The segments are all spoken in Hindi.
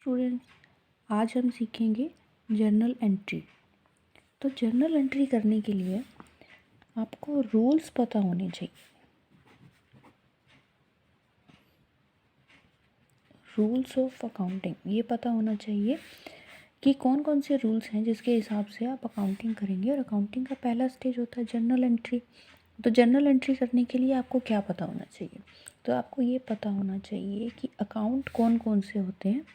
स्टूडेंट्स, आज हम सीखेंगे जर्नल एंट्री। तो जर्नल एंट्री करने के लिए आपको रूल्स पता होने चाहिए। रूल्स ऑफ अकाउंटिंग ये पता होना चाहिए कि कौन कौन से रूल्स हैं जिसके हिसाब से आप अकाउंटिंग करेंगे। और अकाउंटिंग का पहला स्टेज होता है जर्नल एंट्री। तो जर्नल एंट्री करने के लिए आपको क्या पता होना चाहिए? तो आपको ये पता होना चाहिए कि अकाउंट कौन कौन से होते हैं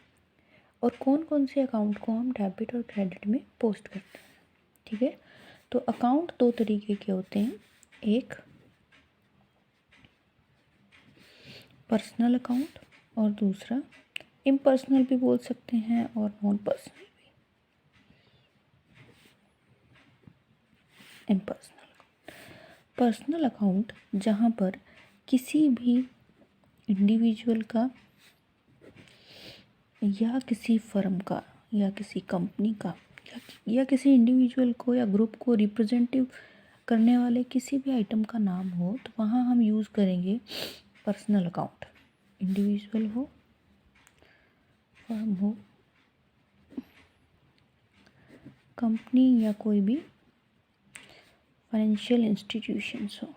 और कौन कौन से अकाउंट को हम डेबिट और क्रेडिट में पोस्ट करते हैं। ठीक है, तो अकाउंट दो तरीके के होते हैं, एक पर्सनल अकाउंट और दूसरा इम्पर्सनल भी बोल सकते हैं और नॉन पर्सनल भी। इम्पर्सनल पर्सनल अकाउंट जहाँ पर किसी भी इंडिविजुअल का या किसी फर्म का या किसी कंपनी का या किसी इंडिविजुअल को या ग्रुप को रिप्रेजेंटिव करने वाले किसी भी आइटम का नाम हो, तो वहाँ हम यूज़ करेंगे पर्सनल अकाउंट। इंडिविजुअल हो, फर्म हो, कंपनी या कोई भी फाइनेंशियल इंस्टीट्यूशंस हो।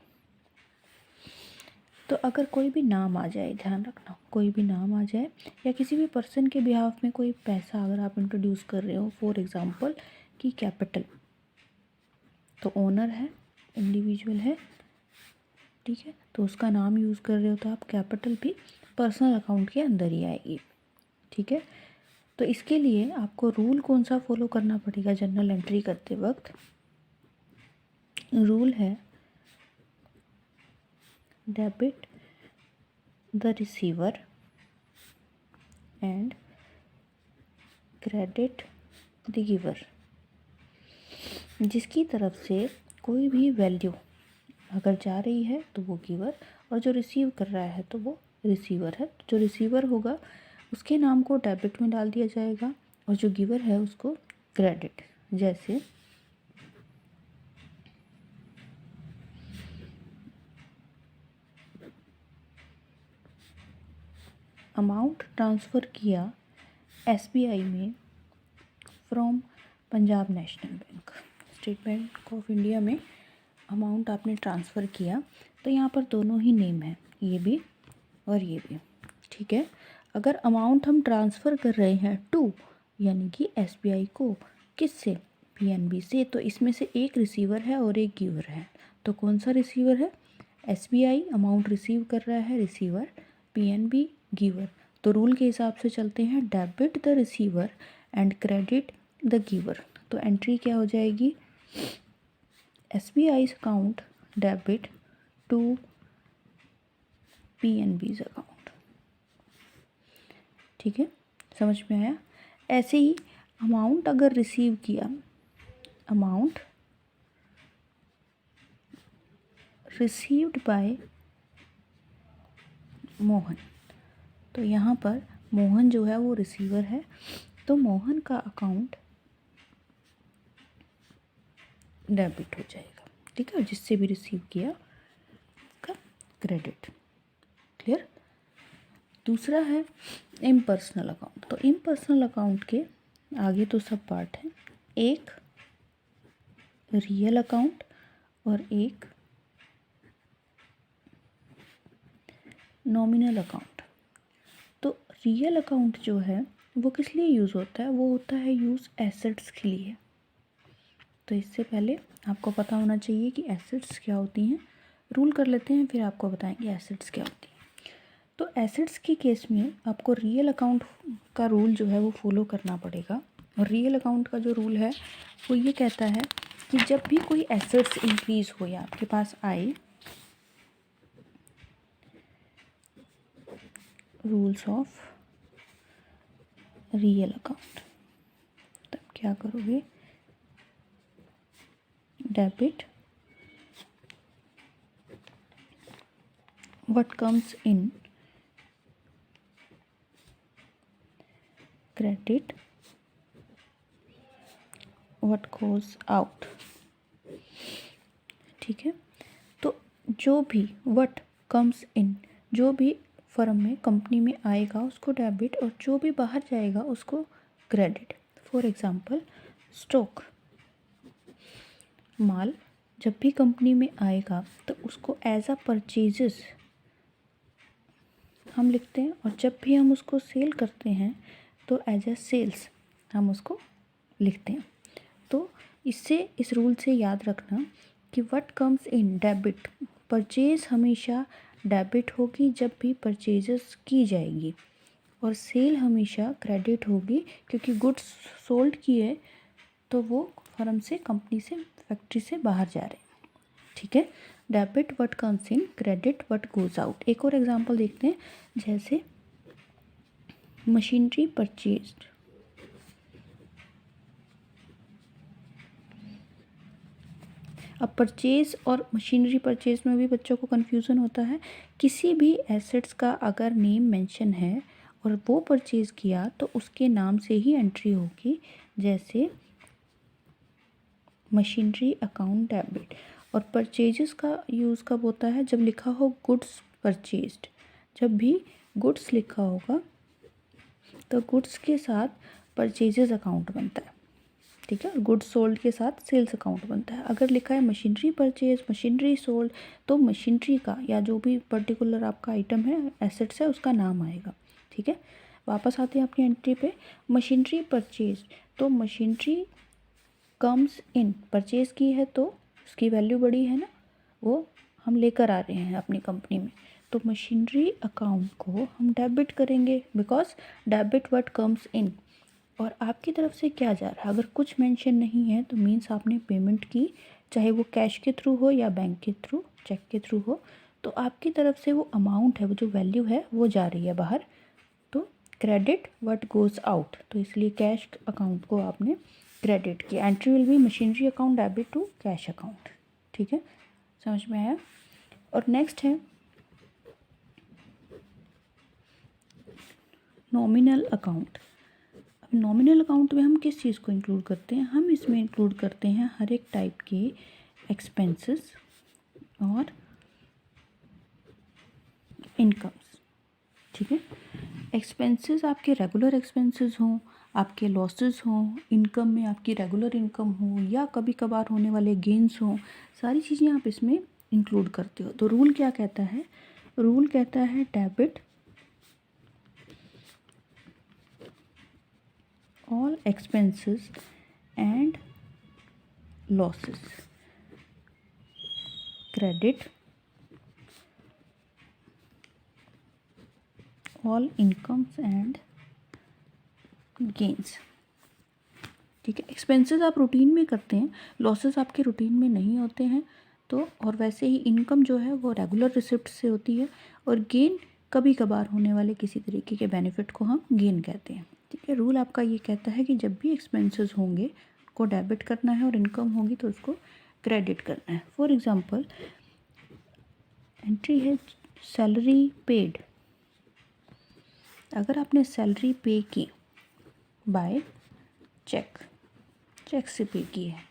तो अगर कोई भी नाम आ जाए, ध्यान रखना, कोई भी नाम आ जाए या किसी भी पर्सन के बिहाफ में कोई पैसा अगर आप इंट्रोड्यूस कर रहे हो, फॉर एग्जांपल कि कैपिटल, तो ओनर है, इंडिविजुअल है, ठीक है, तो उसका नाम यूज़ कर रहे हो तो आप कैपिटल भी पर्सनल अकाउंट के अंदर ही आएगी। ठीक है, तो इसके लिए आपको रूल कौन सा फॉलो करना पड़ेगा जर्नल एंट्री करते वक्त? रूल है debit the receiver and credit the giver. जिसकी तरफ से कोई भी वैल्यू अगर जा रही है तो वो गिवर, और जो रिसीव कर रहा है तो वो रिसीवर है। जो रिसीवर होगा उसके नाम को डेबिट में डाल दिया जाएगा और जो गिवर है उसको क्रेडिट। जैसे अमाउंट ट्रांसफ़र किया एसबीआई में from Punjab national bank, state bank of India में अमाउंट आपने ट्रांसफ़र किया, तो यहाँ पर दोनों ही नेम है, ये भी और ये भी। ठीक है, अगर अमाउंट हम ट्रांसफ़र कर रहे हैं टू यानी कि एसबीआई को, किससे? पीएनबी से, तो इसमें से एक रिसीवर है और एक गिवर है। तो कौन सा रिसीवर है? एसबीआई अमाउंट रिसीव कर रहा है, रिसीवर, पीएनबी गिवर। तो रूल के हिसाब से चलते हैं, debit the receiver and credit the giver. तो एंट्री क्या हो जाएगी? SBI account debit to PNB's account. ठीक है, समझ में आया? ऐसे ही अमाउंट अगर रिसीव किया, अमाउंट रिसीव्ड बाय मोहन, तो यहाँ पर मोहन जो है वो रिसीवर है, तो मोहन का अकाउंट डेबिट हो जाएगा। ठीक है, जिससे भी रिसीव किया का क्रेडिट। क्लियर? दूसरा है इम्पर्सनल अकाउंट। तो इम्पर्सनल अकाउंट के आगे तो सब पार्ट हैं, एक रियल अकाउंट और एक नॉमिनल अकाउंट। तो रियल अकाउंट जो है वो किस लिए यूज़ होता है? वो होता है यूज़ एसेट्स के लिए। तो इससे पहले आपको पता होना चाहिए कि एसेट्स क्या होती हैं। रूल कर लेते हैं, फिर आपको बताएंगे एसेट्स क्या होती हैं। तो एसेट्स के केस में आपको रियल अकाउंट का रूल जो है वो फॉलो करना पड़ेगा। और रियल अकाउंट का जो रूल है वो ये कहता है कि जब भी कोई एसेट्स इंक्रीज हो या आपके पास आए, रूल्स ऑफ रियल अकाउंट, तब क्या करोगे? Debit what comes in, credit what goes out. ठीक है, तो जो भी व्हाट कम्स इन, जो भी फर्म में कंपनी में आएगा उसको डेबिट, और जो भी बाहर जाएगा उसको क्रेडिट। फॉर एग्जांपल स्टॉक, माल जब भी कंपनी में आएगा तो उसको एज अ परचेजेस हम लिखते हैं, और जब भी हम उसको सेल करते हैं तो एज अ सेल्स हम उसको लिखते हैं। तो इससे, इस रूल से याद रखना कि what comes in debit, purchase हमेशा डेबिट होगी जब भी परचेजेस की जाएगी, और सेल हमेशा क्रेडिट होगी क्योंकि गुड्स सोल्ड किए तो वो फर्म से, कंपनी से, फैक्ट्री से बाहर जा रहे हैं। ठीक है, debit what comes in, credit what goes out. एक और एग्जांपल देखते हैं, जैसे मशीनरी परचेज्ड, अब परचेज और मशीनरी परचेज में भी बच्चों को कन्फ्यूज़न होता है। किसी भी एसेट्स का अगर नेम मेंशन है और वो परचेज किया तो उसके नाम से ही एंट्री होगी, जैसे मशीनरी अकाउंट डेबिट। और परचेजेस का यूज़ कब होता है, जब लिखा हो गुड्स परचेज्ड। जब भी गुड्स लिखा होगा तो गुड्स के साथ परचेजेस अकाउंट बनता है। ठीक है, और गुड्स सोल्ड के साथ सेल्स अकाउंट बनता है। अगर लिखा है मशीनरी परचेज, मशीनरी सोल्ड, तो मशीनरी का या जो भी पर्टिकुलर आपका आइटम है, एसेट्स है, उसका नाम आएगा। ठीक है, वापस आते हैं अपनी एंट्री पे। मशीनरी परचेज, तो मशीनरी कम्स इन, परचेज की है तो उसकी वैल्यू बड़ी है ना, वो हम लेकर आ रहे हैं अपनी कंपनी में, तो मशीनरी अकाउंट को हम डेबिट करेंगे, because debit what comes in. और आपकी तरफ से क्या जा रहा है, अगर कुछ मेंशन नहीं है तो मीन्स आपने पेमेंट की, चाहे वो कैश के थ्रू हो या बैंक के थ्रू, चेक के थ्रू हो, तो आपकी तरफ से वो अमाउंट है, वो जो वैल्यू है वो जा रही है बाहर। तो क्रेडिट व्हाट गोज आउट, तो इसलिए कैश अकाउंट को आपने क्रेडिट किया। Entry will be machinery account debit to cash account. ठीक है, समझ में आया। और नेक्स्ट है नॉमिनल अकाउंट। अब नॉमिनल अकाउंट में हम किस चीज़ को इंक्लूड करते हैं, हम इसमें इंक्लूड करते हैं हर एक टाइप के एक्सपेंसेस और इनकम्स। ठीक है, एक्सपेंसेस आपके रेगुलर एक्सपेंसेस हों, आपके लॉसेस हों, इनकम में आपकी रेगुलर इनकम हो या कभी कभार होने वाले गेन्स हों, सारी चीज़ें आप इसमें इंक्लूड करते हो। तो रूल क्या कहता है, रूल कहता है debit all expenses and losses, credit all incomes and gains। ठीक है, एक्सपेंसेस आप रूटीन में करते हैं, लॉसेस आपके रूटीन में नहीं होते हैं। तो और वैसे ही इनकम जो है वो रेगुलर रिसिप्ट से होती है, और गेन कभी कभार होने वाले किसी तरीके के बेनिफिट को हम गेन कहते हैं। ठीक है, रूल आपका ये कहता है कि जब भी एक्सपेंसेस होंगे को डेबिट करना है, और इनकम होगी तो उसको क्रेडिट करना है। फॉर एग्जांपल एंट्री है सैलरी पेड, अगर आपने सैलरी पे की बाय चेक, चेक से पे की है,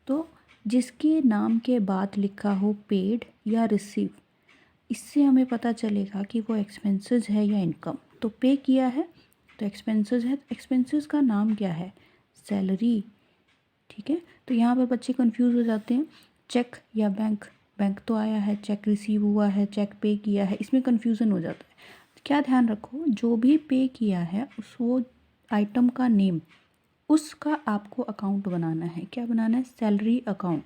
तो जिसके नाम के बाद लिखा हो पेड या रिसीव, इससे हमें पता चलेगा कि वो एक्सपेंसेस है या इनकम। तो पे किया है तो एक्सपेंसेस है, एक्सपेंसेस का नाम क्या है, सैलरी। ठीक है, तो यहाँ पर बच्चे कंफ्यूज हो जाते हैं, चेक या बैंक, बैंक तो आया है, चेक रिसीव हुआ है, चेक पे किया है, इसमें कन्फ्यूज़न हो जाता है। क्या ध्यान रखो, जो भी पे किया है उस वो आइटम का नेम, उसका आपको अकाउंट बनाना है। क्या बनाना है, सैलरी अकाउंट।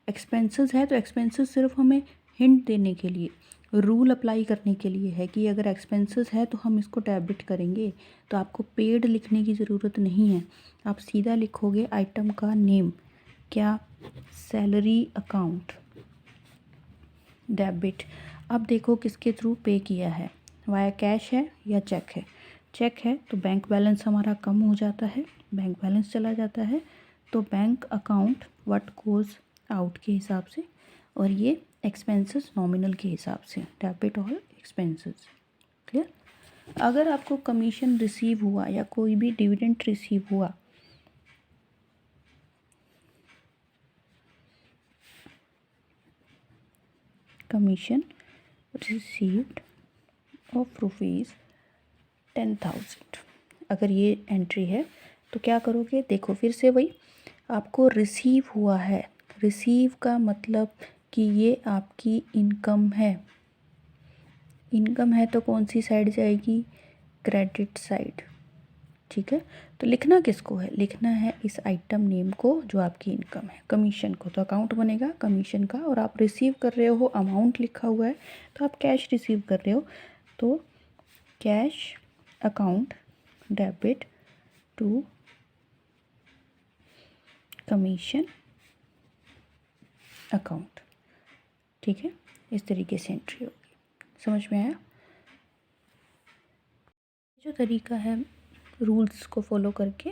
एक्सपेंसेस है तो एक्सपेंसेस सिर्फ हमें हिंट देने के लिए, रूल अप्लाई करने के लिए है कि अगर एक्सपेंसेस है तो हम इसको डेबिट करेंगे, तो आपको पेड लिखने की ज़रूरत नहीं है, आप सीधा लिखोगे आइटम का नेम, क्या, सैलरी अकाउंट डेबिट। अब देखो किसके थ्रू पे किया है, वाया कैश है या चेक है। चेक है तो बैंक बैलेंस हमारा कम हो जाता है, बैंक बैलेंस चला जाता है, तो bank account what goes out के हिसाब से, और ये एक्सपेंसेस नॉमिनल के हिसाब से, डेबिट ऑल एक्सपेंसेस। क्लियर। अगर आपको कमीशन रिसीव हुआ या कोई भी डिविडेंड रिसीव हुआ, कमीशन रिसीव्ड ऑफ ₹10,000। अगर ये एंट्री है तो क्या करोगे, देखो फिर से वही, आपको रिसीव हुआ है। रिसीव का मतलब कि ये आपकी इनकम है। इनकम है तो कौन सी साइड जाएगी, क्रेडिट साइड। ठीक है, तो लिखना किसको है, लिखना है इस आइटम नेम को जो आपकी इनकम है, कमीशन को। तो अकाउंट बनेगा कमीशन का, और आप रिसीव कर रहे हो, अमाउंट लिखा हुआ है तो आप कैश रिसीव कर रहे हो, तो cash account debit to commission account. ठीक है, इस तरीके से एंट्री होगी। समझ में आया? जो तरीका है रूल्स को फॉलो करके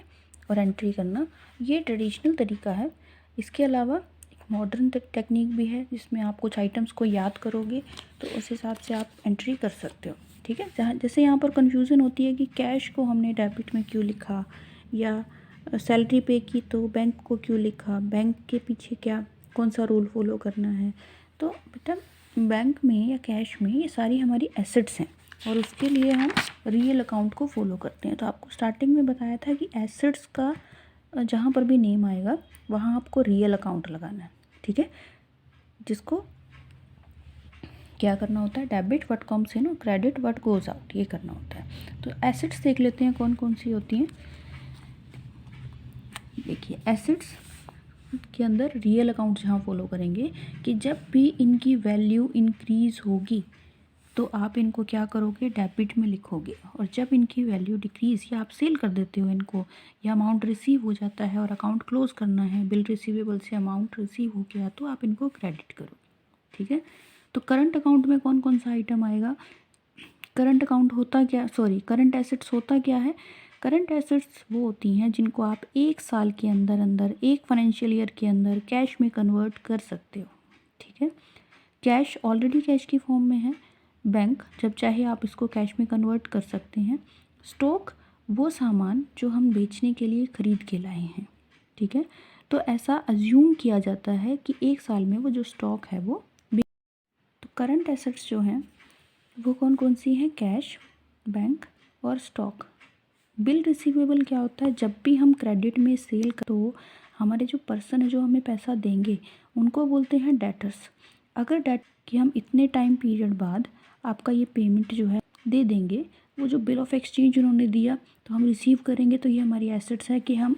और एंट्री करना, ये ट्रेडिशनल तरीका है। इसके अलावा एक मॉडर्न टेक्निक भी है जिसमें आप कुछ आइटम्स को याद करोगे तो उस हिसाब से आप एंट्री कर सकते हो। ठीक है, जैसे यहाँ पर कन्फ्यूज़न होती है कि कैश को हमने डेबिट में क्यों लिखा, या सैलरी पे की तो बैंक को क्यों लिखा, बैंक के पीछे क्या कौन सा रूल फॉलो करना है। तो बेटा बैंक में या कैश में ये सारी हमारी एसेट्स हैं, और उसके लिए हम रियल अकाउंट को फॉलो करते हैं। तो आपको स्टार्टिंग में बताया था कि एसेट्स का जहाँ पर भी नेम आएगा वहाँ आपको रियल अकाउंट लगाना है। ठीक है, जिसको क्या करना होता है, debit what comes in, credit what goes out, ये करना होता है। तो एसेट्स देख लेते हैं कौन कौन सी होती हैं। देखिए एसेट्स के अंदर रियल अकाउंट जहाँ फॉलो करेंगे कि जब भी इनकी वैल्यू इंक्रीज़ होगी तो आप इनको क्या करोगे, डेबिट में लिखोगे, और जब इनकी वैल्यू डिक्रीज़ या आप सेल कर देते हो इनको, या अमाउंट रिसीव हो जाता है और अकाउंट क्लोज करना है, बिल रिसीवेबल से अमाउंट रिसीव हो गया तो आप इनको क्रेडिट करोगे। ठीक है, तो करंट अकाउंट में कौन कौन सा आइटम आएगा, करंट अकाउंट होता क्या, सॉरी करंट एसेट्स होता क्या है। करंट एसेट्स वो होती हैं जिनको आप एक साल के अंदर अंदर, एक फाइनेंशियल ईयर के अंदर कैश में कन्वर्ट कर सकते हो। ठीक है, कैश ऑलरेडी कैश की फॉर्म में है, बैंक जब चाहे आप इसको कैश में कन्वर्ट कर सकते हैं। स्टॉक वो सामान जो हम बेचने के लिए ख़रीद के लाए हैं। ठीक है, तो ऐसा अज्यूम किया जाता है कि एक साल में वो जो स्टॉक है वो तो करंट एसेट्स जो हैं वो कौन कौन सी हैं, कैश, बैंक और स्टॉक। बिल रिसीवेबल क्या होता है, जब भी हम क्रेडिट में सेल कर तो हमारे जो पर्सन है जो हमें पैसा देंगे उनको बोलते हैं डेटर्स। अगर डेट कि हम इतने टाइम पीरियड बाद आपका ये पेमेंट जो है दे देंगे, वो जो बिल ऑफ एक्सचेंज उन्होंने दिया तो हम रिसीव करेंगे, तो ये हमारी एसेट्स है कि हम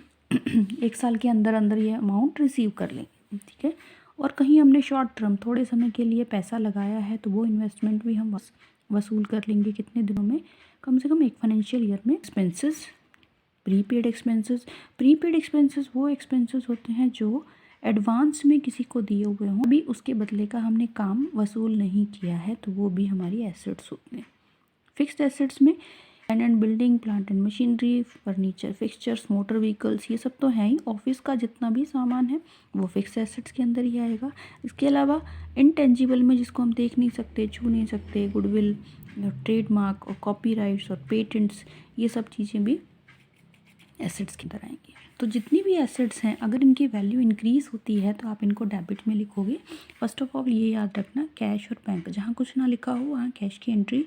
एक साल के अंदर अंदर ये अमाउंट रिसीव कर लेंगे। ठीक है, और कहीं हमने शॉर्ट टर्म थोड़े समय के लिए पैसा लगाया है तो वो इन्वेस्टमेंट भी हम वसूल कर लेंगे कितने दिनों में, कम से कम एक फाइनेंशियल ईयर में। Expenses, prepaid expenses. Prepaid expenses वो एक्सपेंसेस होते हैं जो एडवांस में किसी को दिए हुए हों, अभी उसके बदले का हमने काम वसूल नहीं किया है, तो वो भी हमारी एसेट्स होते हैं। फिक्स्ड एसेट्स में land and building, plant and machinery, furniture, fixtures, motor vehicles, ये सब तो हैं ही। ऑफिस का जितना भी सामान है वो फिक्स्ड एसेट्स के अंदर ही आएगा। इसके अलावा इंटेंजिबल में जिसको हम देख नहीं सकते, छू नहीं सकते, गुडविल, ट्रेडमार्क और कॉपीराइट्स और पेटेंट्स, ये सब चीज़ें भी एसेट्स के अंदर आएंगी। तो जितनी भी एसेट्स हैं अगर इनकी वैल्यू इंक्रीज़ होती है तो आप इनको डेबिट में लिखोगे। फर्स्ट ऑफ ऑल ये याद रखना, कैश और बैंक, जहाँ कुछ ना लिखा हो वहाँ कैश की एंट्री।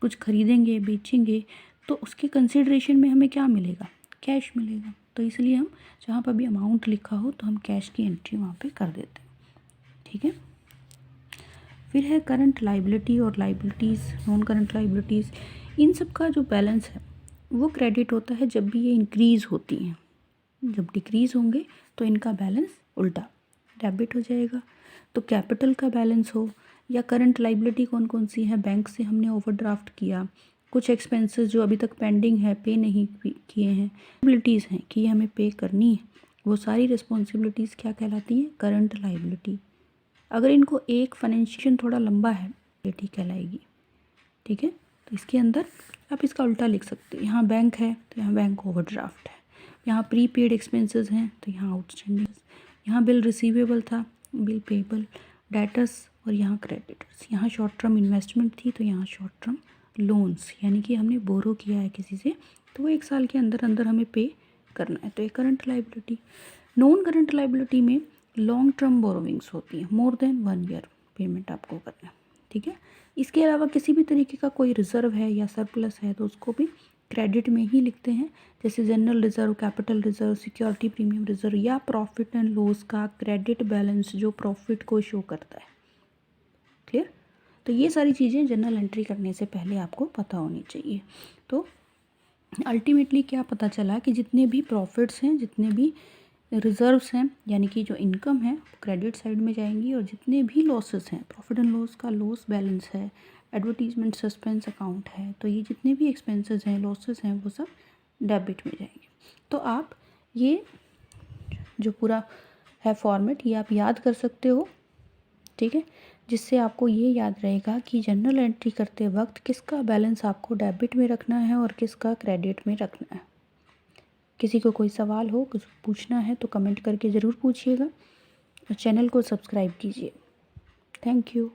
कुछ खरीदेंगे बेचेंगे तो उसके कंसिडरेशन में हमें क्या मिलेगा, कैश मिलेगा, तो इसलिए हम जहाँ पर भी अमाउंट लिखा हो तो हम कैश की एंट्री वहाँ पे कर देते हैं। ठीक है, फिर है करंट लाइबिलिटी और लाइबिलिटीज़, नॉन करंट लाइबिलिटीज़। इन सब का जो बैलेंस है वो क्रेडिट होता है जब भी ये इंक्रीज़ होती हैं। जब डिक्रीज़ होंगे तो इनका बैलेंस उल्टा डेबिट हो जाएगा। तो कैपिटल का बैलेंस हो या करंट लाइबिलिटी कौन कौन सी है, बैंक से हमने ओवरड्राफ्ट किया, कुछ एक्सपेंसेस जो अभी तक पेंडिंग है, पे नहीं किए हैं, लाइबिलिटीज़ हैं कि ये हमें पे करनी है, वो सारी रिस्पॉन्सिबिलिटीज़ क्या कहलाती हैं, करंट लाइबिलिटी। अगर इनको एक फाइनेंशियल थोड़ा लंबा है लाइबिलिटी कहलाएगी। ठीक है, तो इसके अंदर आप इसका उल्टा लिख सकते हो, यहाँ बैंक है तो यहाँ बैंक ओवरड्राफ्ट है, यहाँ प्रीपेड एक्सपेंसेस हैं तो यहाँ आउटस्टैंडिंग, यहाँ बिल रिसीवेबल था, बिल पेबल, डेटर्स, और यहाँ क्रेडिटर्स, यहाँ शॉर्ट टर्म इन्वेस्टमेंट थी तो यहाँ शॉर्ट टर्म लोन्स, यानी कि हमने बोरो किया है किसी से तो वो एक साल के अंदर अंदर हमें पे करना है, तो ये current liability. Non current liability में लॉन्ग टर्म बोरोविंग्स होती हैं, मोर देन 1 ईयर पेमेंट आपको करना है। ठीक है, इसके अलावा किसी भी तरीके का कोई रिज़र्व है या सरप्लस है तो उसको भी क्रेडिट में ही लिखते हैं, जैसे general reserve, capital reserve, security premium reserve या प्रॉफिट एंड लॉस का क्रेडिट बैलेंस जो प्रॉफिट को शो करता है। क्लियर? तो ये सारी चीज़ें जनरल एंट्री करने से पहले आपको पता होनी चाहिए। तो अल्टीमेटली क्या पता चला कि जितने भी प्रॉफिट्स हैं, जितने भी रिजर्व्स हैं, यानी कि जो इनकम है क्रेडिट साइड में जाएंगी, और जितने भी लॉसेस हैं, प्रॉफिट एंड लॉस का लॉस बैलेंस है, एडवर्टीजमेंट सस्पेंस अकाउंट है, तो ये जितने भी एक्सपेंसेस हैं, लॉसेस हैं, वो सब डेबिट में जाएंगे। तो आप ये जो पूरा है फॉर्मेट ये आप याद कर सकते हो, ठीक है, जिससे आपको ये याद रहेगा कि जनरल एंट्री करते वक्त किसका बैलेंस आपको डेबिट में रखना है और किसका क्रेडिट में रखना है। किसी को कोई सवाल हो, कुछ पूछना है तो कमेंट करके ज़रूर पूछिएगा और चैनल को सब्सक्राइब कीजिए। Thank you.